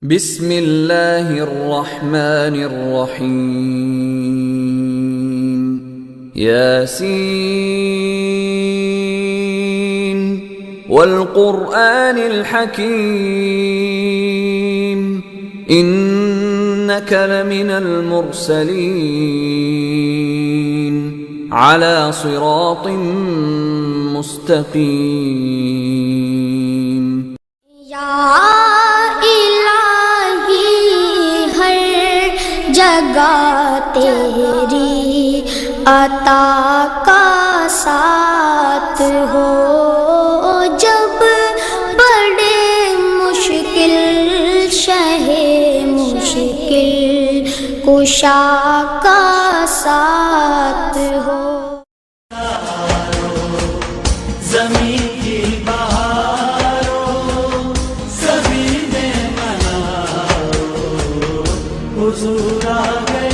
بسم اللہ الرحمن الرحیم یاسین والقرآن الحکیم انک لمن المرسلین علی صراط مستقیم. جگہ تیری عطا کا ساتھ ہو، جب بڑے مشکل شہ مشکل کشا کا ساتھ ہو. زمین کی بہاروں سبھی نے مناؤ، حضور آ گئے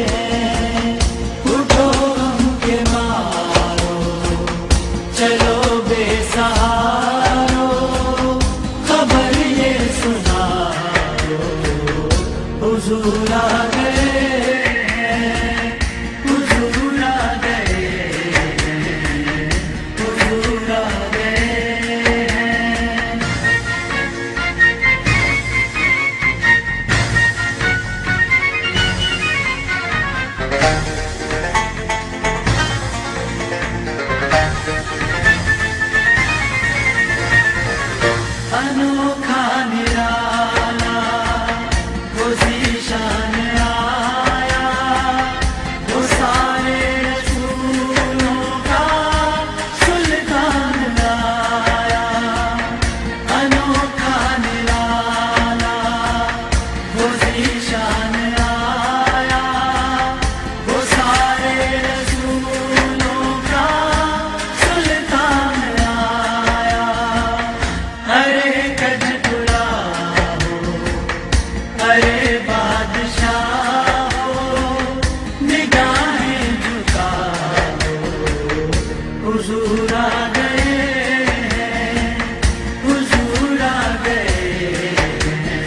ہیں، اٹھو ہم کے مارو، چلو بے سہارو، خبر یہ سناؤ، حضور آ گئے ہیں، حضور آ گئے ہیں، حضور آ گئے ہیں. انوکھا نرالا وہ ذیشان آیا، وہ سارے رسولوں کا سلطان لایا. انوکھا نرالا وہ ذیشان آیا، وہ سارے رسولوں کا سلطان لایا. ارے کج پورا ہو، ارے بادشاہ ہو، نگاہیں جھکاؤ، حضور آ گئے ہیں، حضور آ گئے ہیں،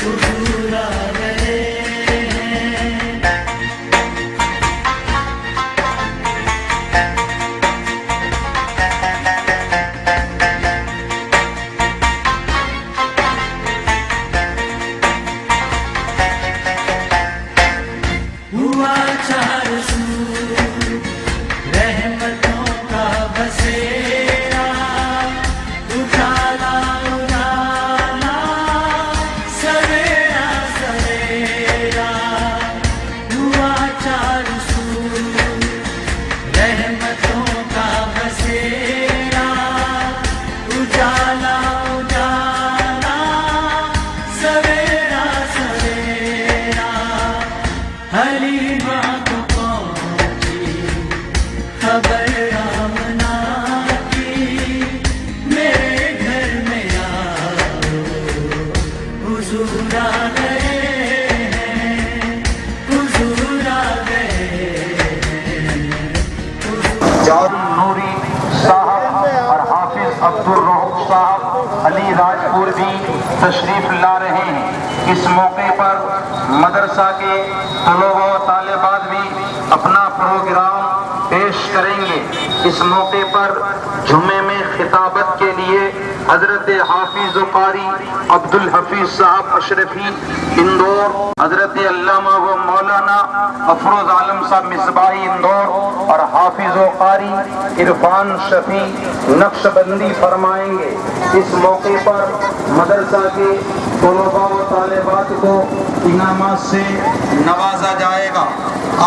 حضور آ گئے ہیں. ہوا چار سو رحمتوں کا بسیرا، اجالا اجالا سویرا سویرا. ہوا چار سو رحمتوں کا بسیرا، اجالا اجالا سویرا سویرا. حلیمہ کو پہنچی خبر آمنہ کی، میرے گھر میں آؤ، حضور آ گئے ہیں، حضور آ گئے ہیں. جار نوری صاحب اور حافظ عبدالرؤف صاحب علی راجپور بھی تشریف لا رہے ہیں. اس موقع پر مدرسہ کے طلباء و طالبات بھی اپنا پروگرام پیش کریں گے. اس موقع پر جمعے میں خطابت کے لیے حضرت حافظ و قاری عبدالحفیظ صاحب اشرفی اندور، حضرت علامہ و مولانا افروز عالم صاحب مصباحی اندور اور حافظ و قاری عرفان شفیع نقشبندی فرمائیں گے. اس موقع پر مدرسہ کے طلباء و طالبات کو انعامات سے نوازا جائے گا.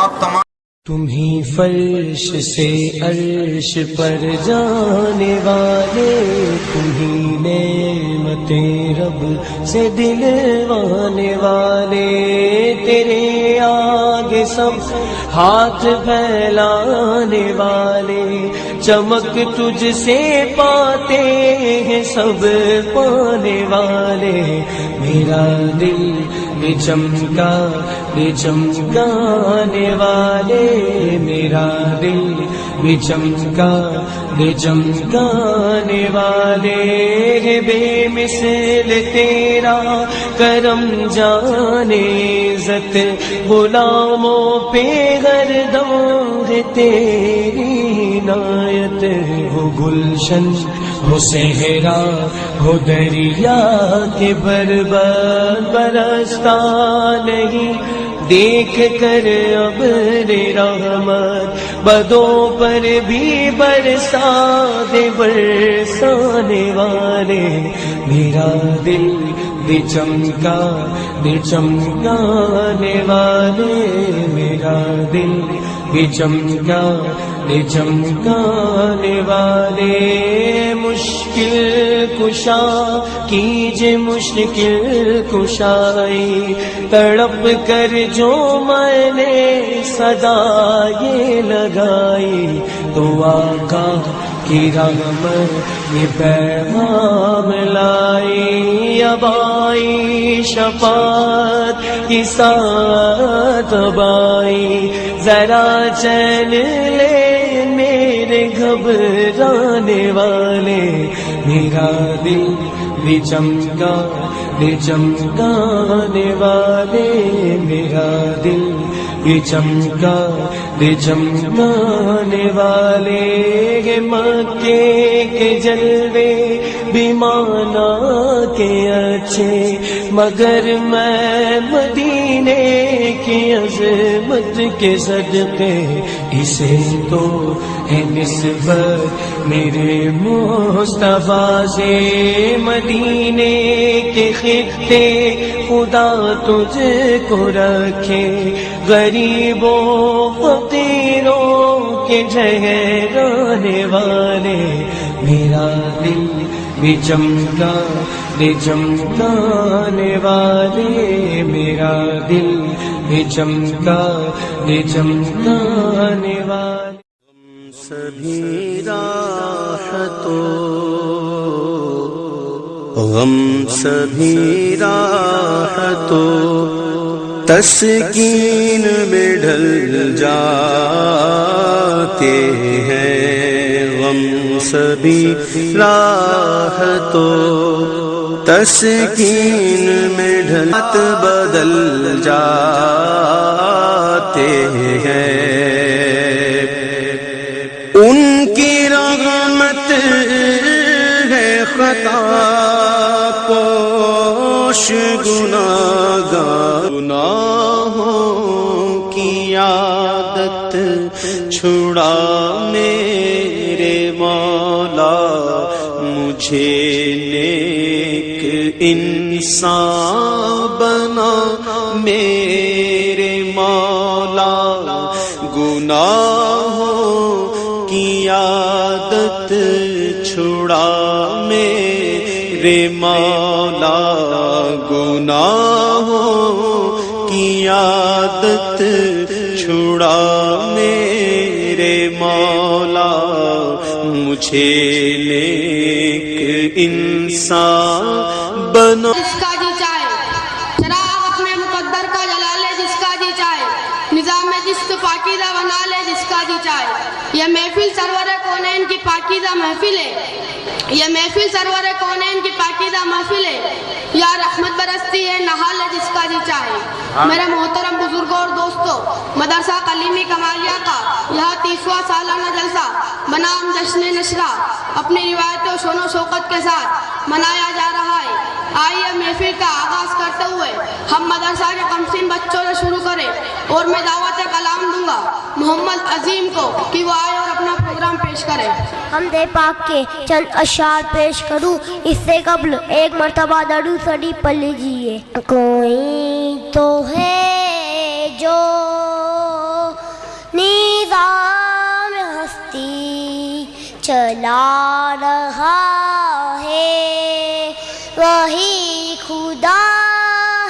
آپ تمام تمہیں فرش سے عرش پر جانے والے، تمہیں نعمتیں رب سے دلوانے والے، تیرے آگے سب ہاتھ پھیلانے والے، چمک تجھ سے پاتے ہیں سب پانے والے. میرا دل بے چمکا بے چمکانے والے، میرا دل بھی چمکا دے چمکانے والے ہے بے مثل تیرا کرم جانے عزت غلاموں پہ ہر دم ہے تیری عنایت ہو گلشن ہو صحرا ہو دریا کے برباد برستا نہیں دیکھ کر ابر رحمت بدوں پر بھی برسا دے برسانے والے میرا دل دے چمکا دے چمکانے والے میرا دل دے چمکا دے چمکانے والے مشکل کشا کیجے مشکل کشائی تڑپ کر جو میں نے صدا یہ لگائی تو آقا کی رحمت یہ پیغام لائی اب آئی شفاعت کی ساتھ اب آئی ذرا چین لے میرے گھبرانے والے میرا دل بھی چمکا دے چمکانے والے میرا دل بھی چمکا دے چمکانے والے مکے کے جلوے بھی مانا کے اچھے مگر میں مدینے کی عظمت کے صدقے اسے تو ہے نسبت میرے مصطفیٰ سے مدینے کے خطے خدا تجھ کو رکھے غریبوں فقیروں کے ٹھہرانے والے میرا دل بھی چمکا دے چمکانے والے میرا دل بھی چمکا دے چمکانے والے سبھی راحتوں غم سبھی راحتوں تسکین میں ڈھل جاتے ہیں غم سبھی راحتوں تسکین میں ڈھلت بدل جاتے ہیں ان کی رحمت ہے خطا پوش گناہگار گناہوں کی عادت چھڑا میرے مولا مجھے نیک انسان بنا میرے مولا گناہوں کی عادت چھڑا میرے مولا گناہوں کی عادت چھڑا میرے مولا مجھے نیک انسان بنا جس کا جی چاہے چراغ اپنے مقدر کا جلا لے جس کا جی چاہے نظام جست پاکیزہ بنا لے جس کا جی چاہے یہ محفل سرور کونین کی پاکیزہ محفل ہے یہ محفل سرور کونین کی پاکیزہ محفل ہے یا رحمت برستی ہے نہا لے جس کا جی چاہے میرے محترم بزرگوں اور دوستوں مدرسہ قلیمی کمالیہ کا یہاں 30واں سالانہ جلسہ بنام جشن نشرہ اپنی روایتوں شون و شوکت کے ساتھ منایا جا رہا ہے آئیے محفل کا آغاز کرتے ہوئے ہم مدرسہ کے کمسن بچوں سے شروع کریں اور میں دعوت کلام دوں گا محمد عظیم کو کہ وہ آئے اور اپنا پروگرام پیش کریں حمد پاک کے چند اشعار پیش کروں اس سے قبل ایک مرتبہ درود شریف پڑھ لیجیے کوئی تو ہے جو نظام ہستی چلا رہا ہے وہی خدا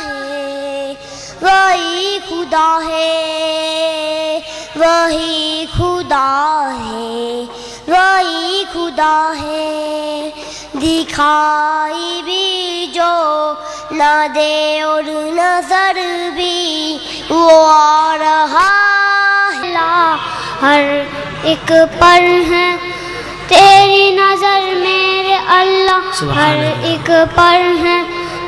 ہے وہی خدا ہے وہی خدا ہے وہی خدا ہے دکھائی بھی جو نہ دے اور نظر بھی وہ آ رہا ہے ہر ایک پر ہے تیری نظر میرے اللہ، ہر ایک پر ہے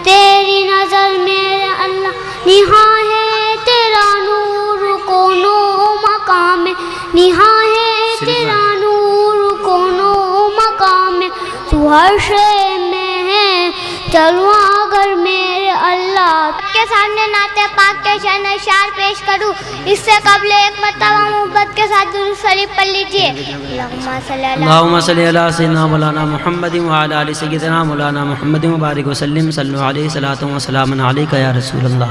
تیری نظر میرے اللہ، نہاں ہے تیرا نور کونو مقام میں، نہاں ہے تیرا نور کونو مقام میں، تو ہر شے میں ہے چلو اگر میرے اللہ کے سامنے نعت پاک کے شان اشعار پیش کروں، اس سے قبل ایک مرتبہ محبت کے ساتھ درود شریف پڑھ لیجیے۔ اللہم صلی علی سیدنا مولانا محمد وعلی آل سیدنا مولانا محمد مبارک وسلم، صلو علیہ صلاۃ و سلام علیک یا رسول اللہ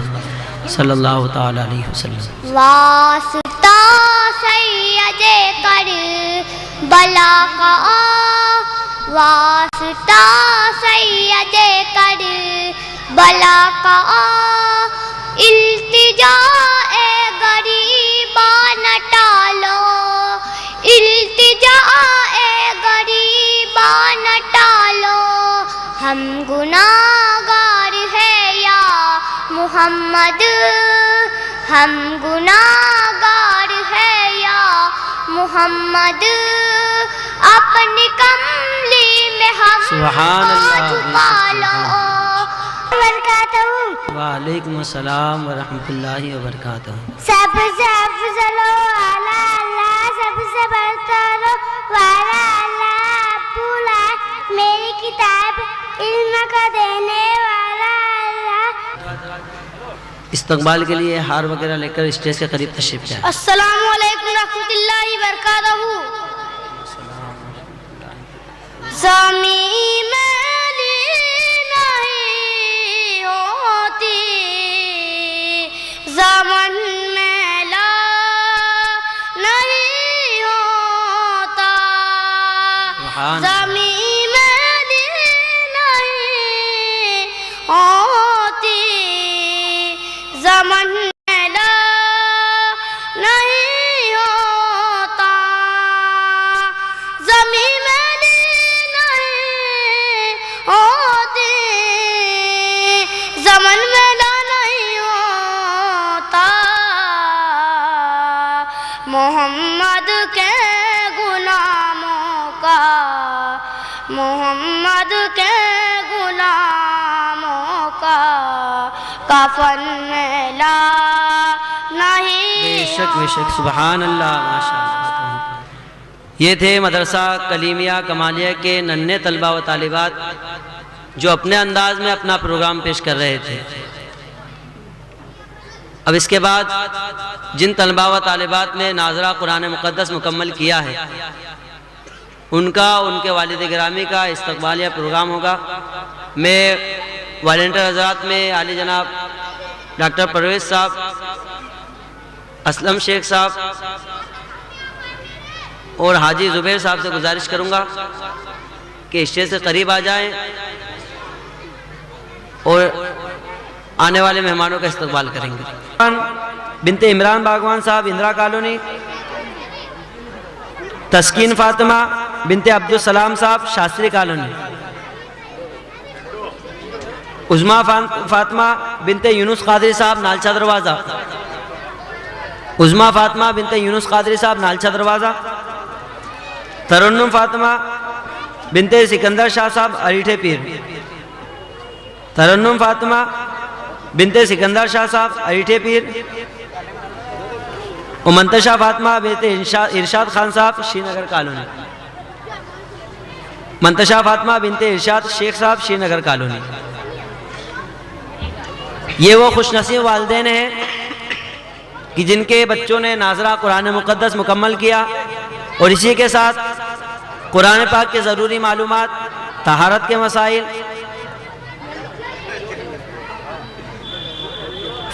صلی اللہ تعالی علیہ وسلم۔ واسطہ سید کر بلا کا، واسطہ سید کر بلا کا، التجا اے غریبا نہ ٹالو، التجا اے غریبا نہ ٹالو، ہم گناہگار ہے یا محمد، ہم گناہگار ہے یا محمد، اپنی کملی میں ہم سبحان اللہ، چھپا لو۔ وعلیکم السلام ورحمۃ اللہ وبرکاتہ۔ سب سے افضل و اعلیٰ اللہ، سب سے برتر و والا اللہ، ابولا میری کتاب علم کا دینے والا اللہ۔ استقبال کے لیے ہار وغیرہ لے کر اسٹیج کے قریب تشریف لائیں۔ السلام علیکم رحمۃ اللہ وبرکاتہ۔ زمین میلی نہیں ہوتی، زمن میلا نہیں ہوتا، زمین میلی نہیں ہوتی، زمن میلا نہیں ہوتا، زمین میلی نہیں ہوتی، زمن میلا نہیں ہوتا، محمد کے غلاموں کا، محمد کے غلاموں کا کفن میلا نہیں بے شک بے شک، سبحان اللہ، ماشاء اللہ۔ یہ تھے مدرسہ کلیمیہ کمالیہ کے ننھے طلبہ و طالبات جو اپنے انداز میں اپنا پروگرام پیش کر رہے تھے۔ اب اس کے بعد جن طلبہ و طالبات نے ناظرہ قرآن مقدس مکمل کیا ہے، ان کا، ان کے والد گرامی کا استقبالیہ پروگرام ہوگا۔ میں والنٹر حضرات میں عالی جناب ڈاکٹر پرویز صاحب، اسلم شیخ صاحب اور حاجی زبیر صاحب سے گزارش کروں گا کہ اسٹیج سے قریب آ جائیں اور آنے والے مہمانوں کا استقبال کریں گے۔ بنت عمران باغوان صاحب، اندرا کالونی۔ تسکین فاطمہ بنت عبدالسلام صاحب، شاستری کالونی۔ عظمیٰ فاطمہ بنت یونس قادری صاحب، نالچہ دروازہ۔ عظمیٰ فاطمہ بنت یونس قادری صاحب، نالچہ دروازہ۔ ترنم فاطمہ بنت سکندر شاہ صاحب، اریٹھے پیر۔ ترنم فاطمہ بنت سکندر شاہ صاحب، اریٹھے پیر۔ منتشا فاطمہ بنت ارشاد خان صاحب، شری نگر کالونی۔ منتشا فاطمہ بنت ارشاد شیخ صاحب، شری نگر کالونی۔ یہ وہ خوش نصیب والدین ہیں کہ جن کے بچوں نے ناظرہ قرآن مقدس مکمل کیا، اور اسی کے ساتھ قرآن پاک کے ضروری معلومات، طہارت کے مسائل،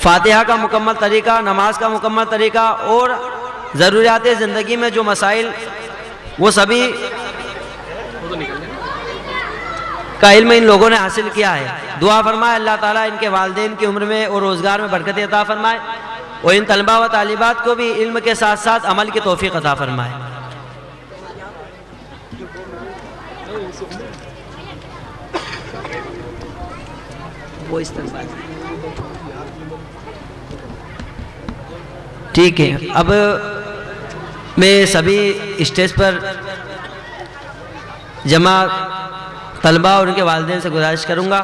فاتحہ کا مکمل طریقہ، نماز کا مکمل طریقہ اور ضروریات زندگی میں جو مسائل، وہ سبھی کا علم ان لوگوں نے حاصل کیا ہے۔ دعا فرمائے اللہ تعالیٰ ان کے والدین کی عمر میں اور روزگار میں برکت عطا فرمائے، اور ان طلبہ و طالبات کو بھی علم کے ساتھ ساتھ عمل کی توفیق عطا فرمائے۔ وہ استقبال ٹھیک ہے۔ اب میں سبھی اسٹیج پر جمع طلبہ اور ان کے والدین سے گزارش کروں گا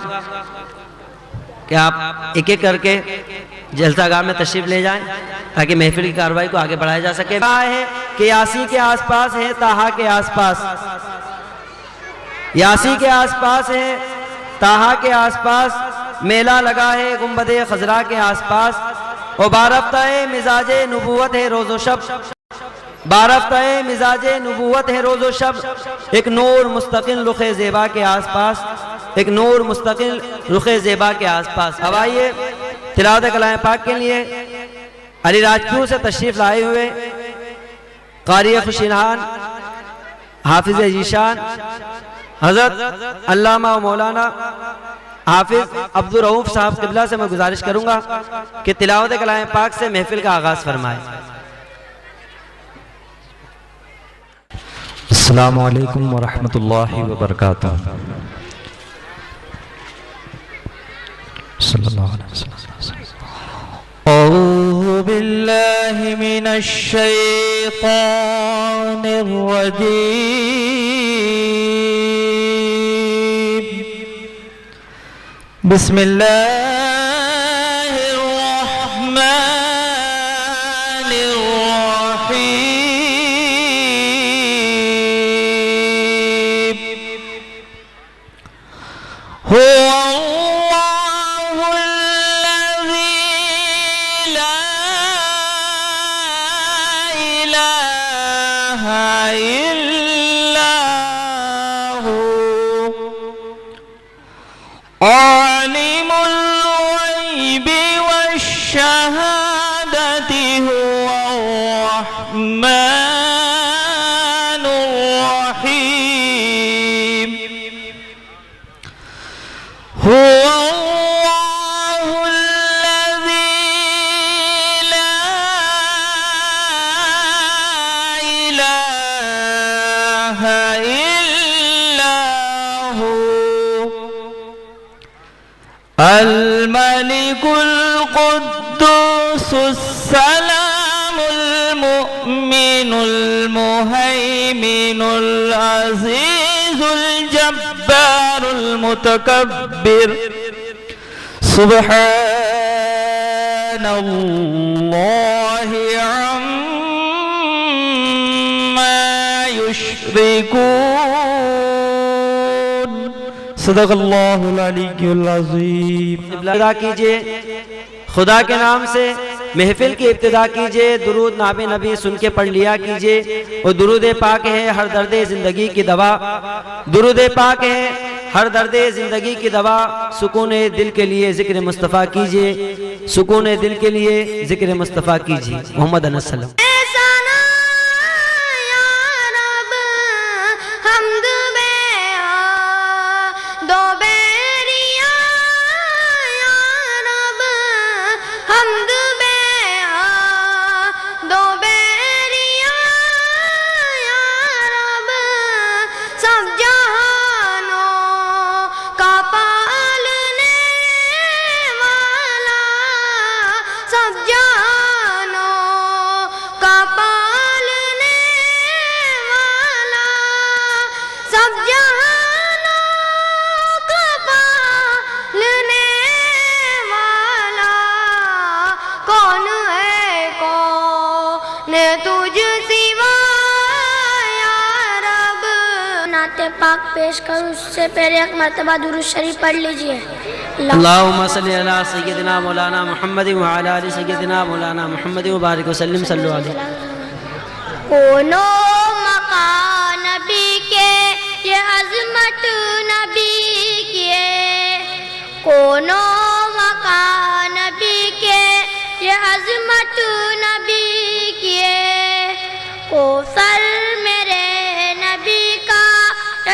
کہ آپ ایک ایک کر کے جلسہ گاہ میں تشریف لے جائیں تاکہ محفل کی کارروائی کو آگے بڑھایا جا سکے. ہے کہ یاسی کے آس پاس ہے، طٰہٰ کے آس پاس، یاسی کے آس پاس ہے، طٰہٰ کے آس پاس، میلہ لگا ہے گنبد خضرا کے آس پاس، اور بارفتہ مزاج نبوت ہے روز و شب، بارفتہ مزاج نبوت ہے روز و شب، ایک نور مستقل رخ زیبا کے آس پاس، ایک نور مستقل رخ زیبا کے آس پاس. اب آئیے تلاوت کلام پاک کے لیے علی راجپور سے تشریف لائے ہوئے قاری خوشینان حافظ ذیشان حضرت علامہ و مولانا حافظ عبدالرؤوف صاحب قبلہ سے میں گزارش کروں گا کہ تلاوت کلام پاک سے محفل کا آغاز فرمائے. السلام علیکم ورحمۃ اللہ وبرکاتہ. صلی اللہ علیہ وسلم. اعوذ باللہ من الشیطان الرجیم. بسم اللہ الرحمن الرحیم. عالم الغیب والشہادة هو الرحمن الرحیم. هو اللہ الذی لا الہ الا هو الملك القدوس السلام المؤمن المهيمن العزيز الجبار المتكبر. سبحان الله عما يشركون. صدق اللہ العلی العظیم. ابتدا کیجئے خدا کے نام سے، محفل کی ابتدا کیجئے، درود نام نبی سن کے پڑھ لیا کیجئے. اور درود پاک ہے ہر درد زندگی کی دوا، درود پاک ہے ہر درد زندگی کی دوا. سکون دل کے لیے ذکر مصطفیٰ کیجئے، سکون دل کے لیے ذکر مصطفیٰ کیجئے. محمد صلی اللہ علیہ وسلم. پاک پیش کروں اس سے پہلے ایک مرتبہ درود شریف پڑھ لیجئے. اللہم صلی علی سیدنا مولانا محمد وعلی آل سیدنا مولانا محمد وبارک وسلم. صلو علیہ. کونو مقام نبی کے یہ عظمت نبی کے، کونو مقام نبی کے یہ عظمت نبی کے. کوثر میرے نبی کا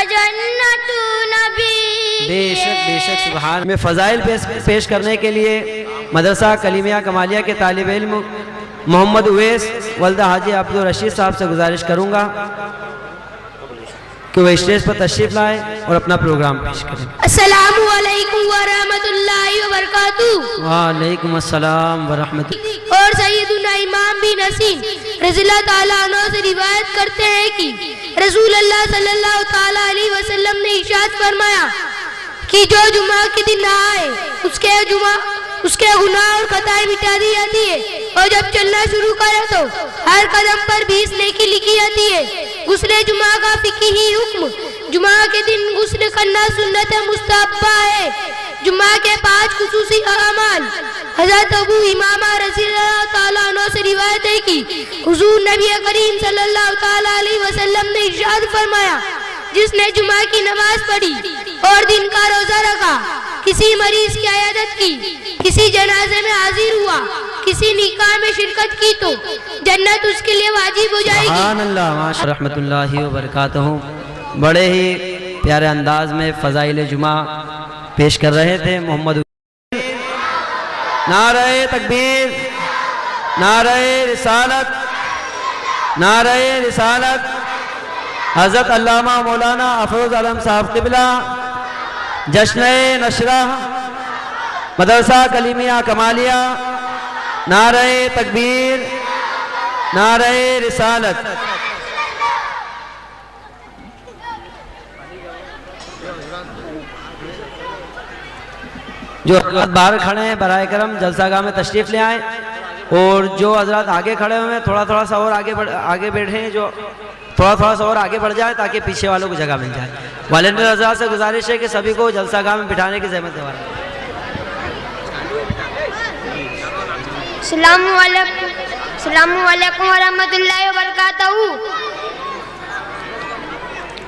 جنت نبی. بے شک بے شک سبحان. میں فضائل پیش کرنے کے لیے مدرسہ کلیمیہ کمالیہ کے طالب علم محمد اویس والدہ حاجی عبدالرشید صاحب سے گزارش کروں گا کہ وہ اسٹیج پر تشریف لائیں اور اپنا پروگرام پیش کریں. السلام علیکم ورحمۃ اللہ وبرکاتہ. وعلیکم السلام ورحمۃ اللہ. اور سیدنا امام بن حسین رضی اللہ تعالیٰ عنہ سے روایت کرتے ہیں کہ رسول اللہ صلی اللہ تعالیٰ علیہ وسلم نے ارشاد فرمایا کہ جو جمعہ کے دن نہائے اس کے گناہ اور خطائیں مٹا دی جاتی ہے، اور جب چلنا شروع کرے تو ہر قدم پر 20 نیکی لکھی جاتی ہے۔ غسل جمعہ کا فقہی حکم: جمعہ کے دن غسل کرنا سنت مستحبہ ہے۔ جمعہ کے 5 خصوصی اعمال: حضرت ابو امامہ رضی اللہ تعالیٰ عنہ سے روایت ہے کہ حضور نبی کریم صلی اللہ تعالیٰ علیہ وسلم نے ارشاد فرمایا، جس نے جمعہ کی نماز پڑھی اور دن کا روزہ رکھا، کسی مریض کی عیادت کی، کسی جنازے میں حاضر ہوا، کسی نکاح میں شرکت کی تو جنت اس کے لیے واجب ہو جائے گی۔ سبحان اللہ، رحمۃ اللہ وبرکاتہ بڑے ہی پیارے انداز میں فضائل جمعہ پیش کر رہے تھے محمد۔ نعرہ تکبیر، نعرہ رسالت، نعرہ رسالت۔ حضرت علامہ مولانا افروز عالم صاحب قبلہ جشن نشرہ مدرسہ کلیمیہ کمالیہ، نعرہ تکبیر، نعرہ رسالت۔ جو حضرات باہر کھڑے ہیں برائے کرم جلسہ گاہ میں تشریف لے آئیں، اور جو حضرات آگے کھڑے ہوئے ہیں تھوڑا سا اور آگے بیٹھے ہیں، جو تھوڑا سا اور آگے بڑھ جائے تاکہ پیچھے والوں کو جگہ مل جائے۔ والنٹیر حضرات سے گزارش ہے کہ سبھی کو جلسہ گاہ میں بٹھانے کی زحمت دلوائیں۔ السلام علیکم ورحمۃ اللہ وبرکاتہ۔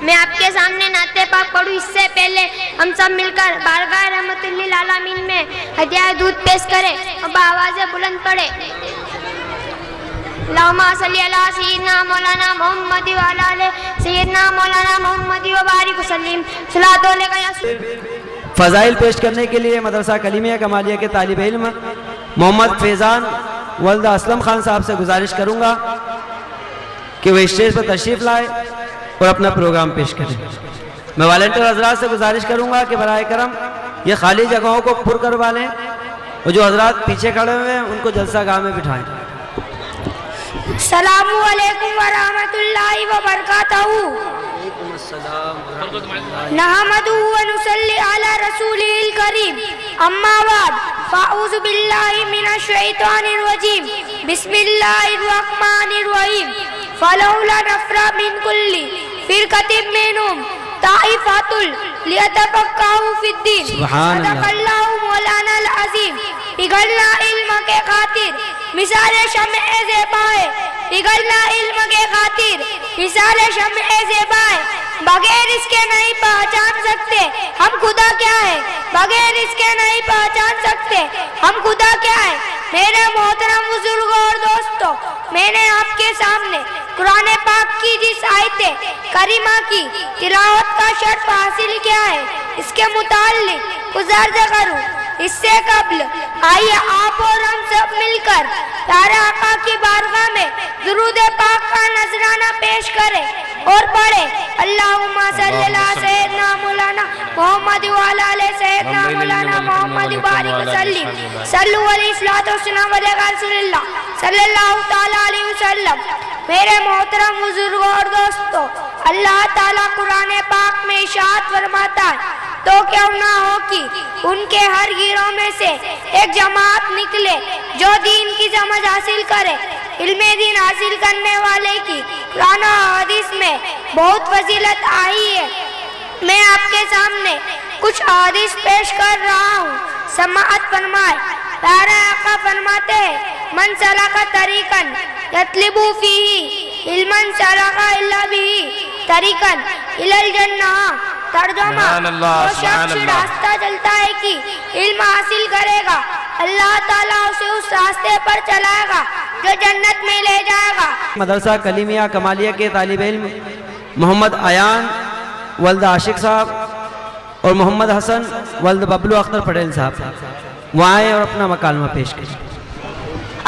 میں آپ کے سامنے نعت پاک پڑھوں اس سے پہلے ہم سب مل کر بارگاہ رحمت للعالمین میں ہدیہ دودھ پیش کریں اور بآواز بلند پڑھیں۔ اللہم صلی علی سیدنا مولانا محمد وعلی آلہ سیدنا مولانا محمد وبارک وسلم۔ صلاۃ علیک یا فضائل پیش کرنے کے لیے مدرسہ کلیمیہ کمالیہ کے طالب علم محمد فیضان ولد اسلم خان صاحب سے گزارش کروں گا کہ وہ اسٹیج پر تشریف لائے اور اپنا پروگرام پیش کریں۔ میں والنٹیر حضرات سے گزارش کروں گا کہ برائے کرم یہ خالی جگہوں کو پر کروا لیں، اور جو حضرات پیچھے کھڑے ہوئے ہیں ان کو جلسہ گاہ میں بٹھائیں۔ السلام علیکم ورحمۃ اللہ وبرکاتہ۔ نحمدہ ونصلی علی رسولہ الکریم، اما بعد فاعوذ باللہ من الشیطان الرجیم، بسم اللہ الرحمن الرحیم۔ فلولا نفر من کل فرقۃ منہم طائفۃ لیتفقہوا فی الدین۔ صدق اللہ مولانا العظیم۔ پگھلنا علم کے خاطر مثال شمع زیبا ہے، پگھلنا علم کے خاطر مثال شمع زیبا ہے۔ بغیر اس کے نہیں پہچان سکتے ہم خدا کیا ہے، بغیر اس کے نہیں پہچان سکتے ہم خدا کیا ہے۔ میرے محترم بزرگوں اور دوستوں، میں نے آپ کے سامنے قرآن پاک کی جس آیت کریمہ کی تلاوت کا شرف حاصل کیا ہے اس کے متعلق کچھ عرض کروں۔ اس سے قبل آئیے آپ اور ہم سب مل کر پیارے آقا کی بارگاہ میں درود پاک کا نذرانہ پیش کریں اور پڑھیں۔ اللہم صلی اللہ سیدنا مولانا محمد وعلی آلہ سیدنا مولانا محمد بارک وسلم۔ صلو علیہ الصلوۃ والسلام علی رسول اللہ صلی اللہ تعالیٰ علیہ وسلم۔ میرے محترم بزرگوں اور دوستوں، اللہ تعالیٰ قرآن پاک میں ارشاد فرماتا ہے تو کیوں نہ ہو کہ ان کے ہر گروہ میں سے ایک جماعت نکلے جو دین کی سمجھ حاصل کرے۔ علم دین حاصل کرنے والے کی قرآن و حدیث میں بہت فضیلت آئی ہے۔ میں آپ کے سامنے کچھ حدیث پیش کر رہا ہوں، سماعت فرمائے۔ پیارے آقا فرماتے ہیں، من سلک طریقا یطلب فیہ علما سلک الا بہ طریقا الی الجنہ۔ ترجمہ، وہ شخص راستہ چلتا ہے کہ علم حاصل کرے گا، اللہ تعالیٰ اسے اس راستے پر چلائے گا جو جنت میں لے جائے گا۔ مدرسہ کلیمیہ کمالیہ کے طالب علم محمد ایان ولد عاشق صاحب اور محمد حسن ولد ببلو اختر پٹیل صاحب وہ آئے اور اپنا مکالمہ پیش کریں۔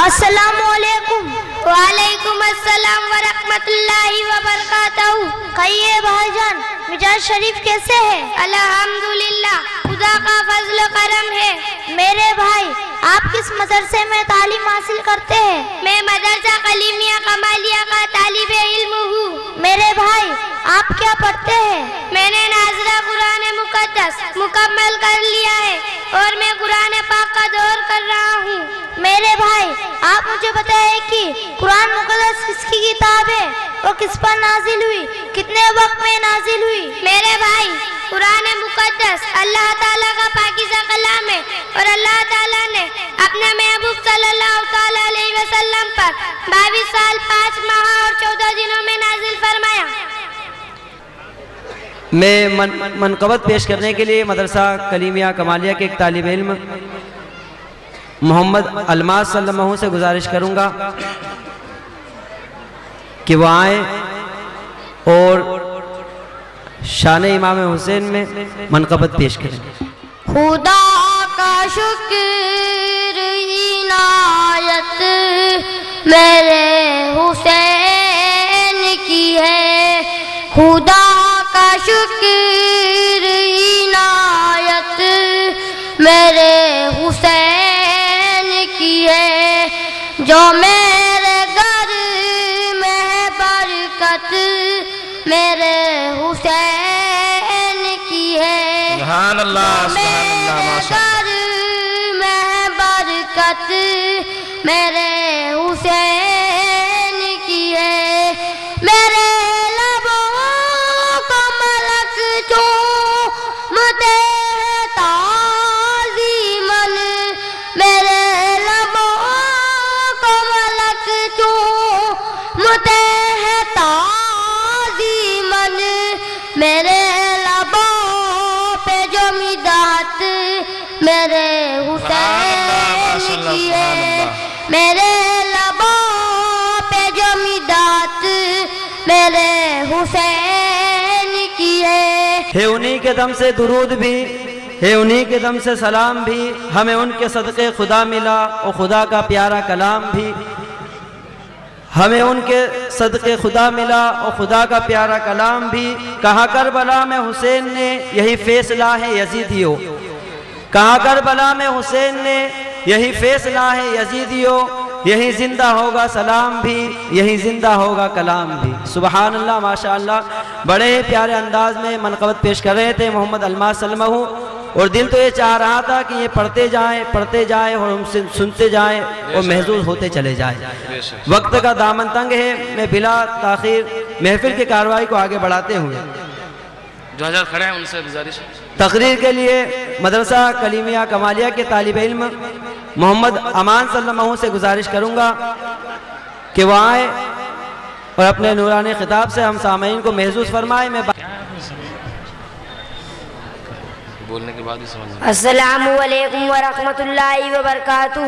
السلام علیکم۔ وعلیکم السلام ورحمۃ اللہ وبرکاتہ۔ کہیے بھائی جان، مزاج شریف کیسے ہے؟ الحمدللہ، خدا کا فضل و کرم ہے۔ میرے بھائی، آپ کس مدرسے میں تعلیم حاصل کرتے ہیں؟ میں مدرسہ کلیمیہ کمالیہ کا طالب علم ہوں۔ میرے بھائی آپ کیا پڑھتے ہیں؟ میں نے ناظرہ قرآن مقدس مکمل کر لیا ہے اور میں قرآن پاک کا دور کر رہا ہوں۔ میرے بھائی آپ مجھے بتائیں کہ قرآن مقدس کس کی کتاب ہے اور کس پر نازل ہوئی، کتنے وقت میں نازل ہوئی؟ میرے بھائی قرآن مقدس اللہ تعالیٰ کا پاکیزہ کلام ہے اور اللہ تعالیٰ نے اپنے محبوب صلی اللہ تعالیٰ علیہ وسلم پر 22 سال 5 ماہ اور 14 دنوں میں نازل فرمایا۔ میں منقبت پیش کرنے کے لیے مدرسہ کلیمیہ کمالیہ کے ایک طالب علم محمد الماس صلی اللہ علیہ وسلم سے گزارش کروں گا کہ وہ آئیں اور شان امام حسین میں منقبت پیش کریں۔ خدا کا شکر عنایت میرے حسین کی ہے، خدا کا شکر عنایت میرے حسین کی ہے، جو میرے گھر میں ہے برکت میرے حسین کی ہے، سبحان اللہ میرے گھر میں ہے برکت میرے حسین کی ہے، میرے لبوں کو ملک چومتے ہیں تعظیماً، میرے لبوں کو ملک چومتے ہیں تعظیماً، میرے لبوں پہ جو مدحت میرے حسین کی ہے، میرے لبوں پہ جو مدحت میرے حسین کی ہے انہی کے دم سے درود بھی ہے، انہی کے دم سے سلام بھی، ہمیں ان کے صدقے خدا ملا اور خدا کا پیارا کلام بھی، ہمیں ان کے صدقے خدا ملا اور خدا کا پیارا کلام بھی، کہا کربلا میں حسین نے یہی فیصلہ ہے یزیدیو، کہا کربلا میں حسین نے یہی فیصلہ ہے یزیدیو، یہی زندہ ہوگا سلام بھی، یہی زندہ ہوگا کلام بھی۔ سبحان اللہ، ماشاءاللہ، بڑے ہی پیارے انداز میں منقبت پیش کر رہے تھے محمد الماس سلمہ، اور دل تو یہ چاہ رہا تھا کہ یہ پڑھتے جائیں اور ہم سے سنتے جائیں اور محظوظ ہوتے چلے جائیں۔ وقت کا دامن تنگ ہے، میں بلا تاخیر محفل کی کارروائی کو آگے بڑھاتے ہوئے جو حضرات کھڑے ہیں ان سے گزارش تقریر کے لیے مدرسہ کلیمیہ کمالیہ کے طالب علم محمد امان صلی اللہ علیہ وسلم سے گزارش کروں گا کہ وہ آئے اور اپنے نورانی خطاب سے ہم سامعین کو محظوظ فرمائے۔ میں بولنے کے بعد ہی سمجھ السلام علیکم ورحمۃ اللہ وبرکاتہ۔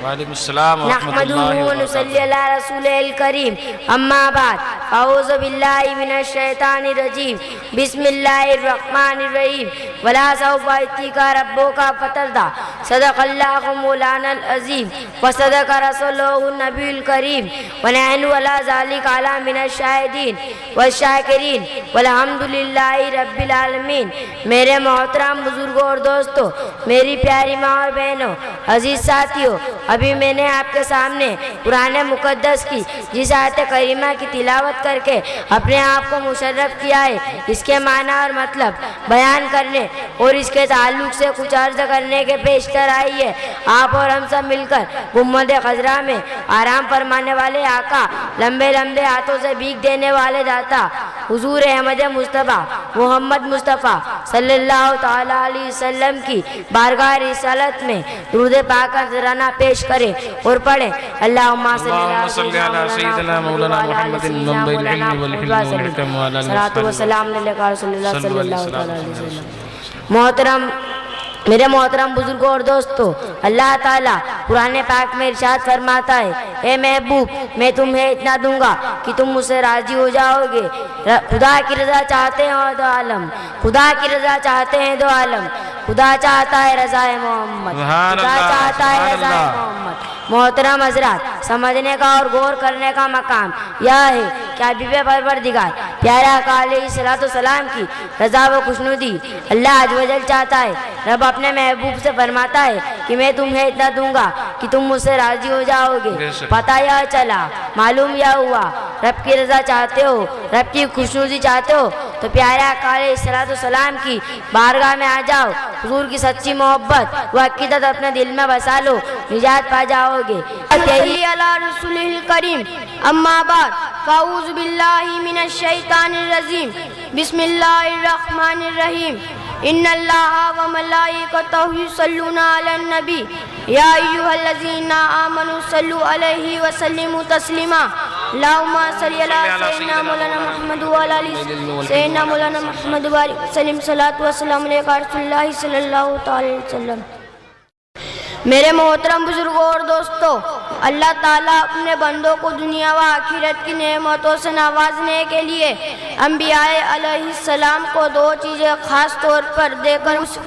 وعلیکم السلام ورحمۃ نحمدہ اللہ ونصلی علی رسول الکریم، اما بعد، اعوذ باللہ من الشیطان الرجیم، بسم اللہ الرحمن الرحیم، ولا سوف یؤتیک ربک فترضی، صدق اللہ مولانا العظیم وصدق رسولہ النبی الکریم، ونحن علی ذلک من الشاہدین والشاکرین والحمد للہ رب العالمین۔ میرے محترم بزرگوں اور دوستوں، میری پیاری ماں اور بہنوں، عزیز ساتھیوں، ابھی میں نے آپ کے سامنے قرآن مقدس کی جس آیت کریمہ کی تلاوت کر کے اپنے آپ کو مشرف کیا ہے، اس کے معنی اور مطلب بیان کرنے اور اس کے تعلق سے کچھ عرض کرنے کے پیشتر آئی ہے۔ آپ اور ہم سب مل کر گنبد خضرا میں آرام فرمانے والے آقا، لمبے لمبے ہاتھوں سے بھیک دینے والے داتا حضور احمد مصطفیٰ محمد مصطفیٰ صلی اللہ تعالیٰ علیہ وسلم کی بارگاہ رسالت میں درود پاک کا نذرانہ پیش کریں اور پڑھیں۔ اللہم صلی علی سیدنا مولانا محمد النبی العلم والحکم صلاۃ و سلام علیہ رسول اللہ صلی اللہ علیہ وسلم۔ میرے محترم بزرگوں اور دوستوں، اللہ تعالیٰ قرآن پاک میں ارشاد فرماتا ہے، اے محبوب میں تمہیں اتنا دوں گا کہ تم مجھ سے راضی ہو جاؤ گے۔ خدا کی رضا چاہتے ہیں دو عالم، خدا کی رضا چاہتے ہیں دو عالم، خدا چاہتا ہے رضا محمد، سبحان خدا اللہ، چاہتا ہے سبحان رضا اللہ۔ محمد۔ محترم حضرات، سمجھنے کا اور غور کرنے کا مقام یہ ہے کہ حبیب پروردگار پیارے آقا علیہ الصلوۃ والسلام کی رضا و خوشنودی اللہ عز و جل چاہتا ہے۔ رب اپنے محبوب سے فرماتا ہے کہ میں تمہیں اتنا دوں گا کہ تم مجھ سے راضی ہو جاؤ گے۔ بے شک۔ پتہ یہ چلا، معلوم یہ ہوا، رب کی رضا چاہتے ہو، رب کی خوشنودی چاہتے ہو تو پیارے آقا علیہ الصلوۃ والسلام کی بارگاہ میں آ جاؤ، حضور کی سچی محبت و عقیدت اپنے دل میں بسا لو، نجات پا جاؤ گے۔ صلی علی رسول الکریم، اما بعد فاعوذ باللہ من الشیطان الرجیم، بسم اللہ الرحمن الرحیم، ان اللہ و ملائکتہ یصلون علی النبی یا ایھا الذین آمنوا صلوا علیہ وسلموا تسلیما، اللہم صلی علی سیدنا مولانا محمد وعلی آلہ سیدنا مولانا محمد وبارک وسلم، صلاۃ و سلام علیکہ رسول اللہ صلی اللہ تعالی علیہ وسلم۔ میرے محترم بزرگوں اور دوستوں، اللہ تعالیٰ اپنے بندوں کو دنیا و آخرت کی نعمتوں سے نوازنے کے لیے انبیاء علیہ السلام کو دو چیزیں خاص طور پر دے کر اس